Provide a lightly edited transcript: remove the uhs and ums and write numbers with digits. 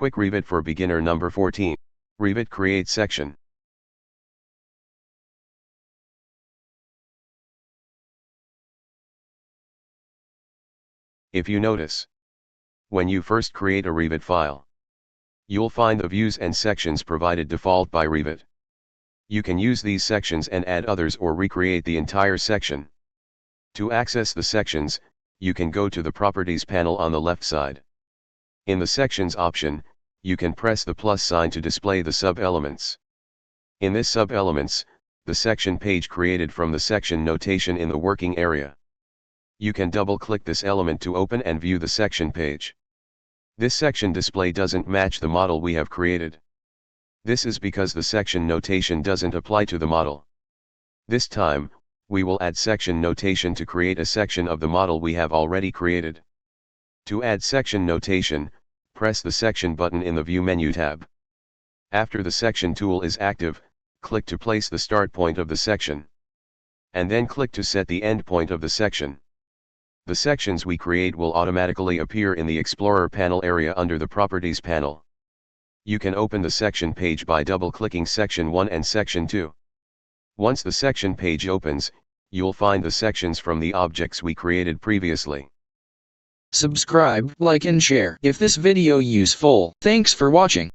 Quick Revit for Beginner number 14. Revit Create section. If you notice, when you first create a Revit file, you'll find the views and sections provided default by Revit. You can use these sections and add others or recreate the entire section. To access the sections, you can go to the Properties panel on the left side. In the Sections option, you can press the plus sign to display the sub-elements. In this sub-elements, the section page created from the section notation in the working area. You can double-click this element to open and view the section page. This section display doesn't match the model we have created. This is because the section notation doesn't apply to the model. This time, we will add section notation to create a section of the model we have already created. To add section notation, press the Section button in the View menu tab. After the Section tool is active, click to place the start point of the section. And then click to set the end point of the section. The sections we create will automatically appear in the Explorer panel area under the Properties panel. You can open the section page by double-clicking Section 1 and Section 2. Once the section page opens, you'll find the sections from the objects we created previously. Subscribe, like and share if this video useful. Thanks for watching.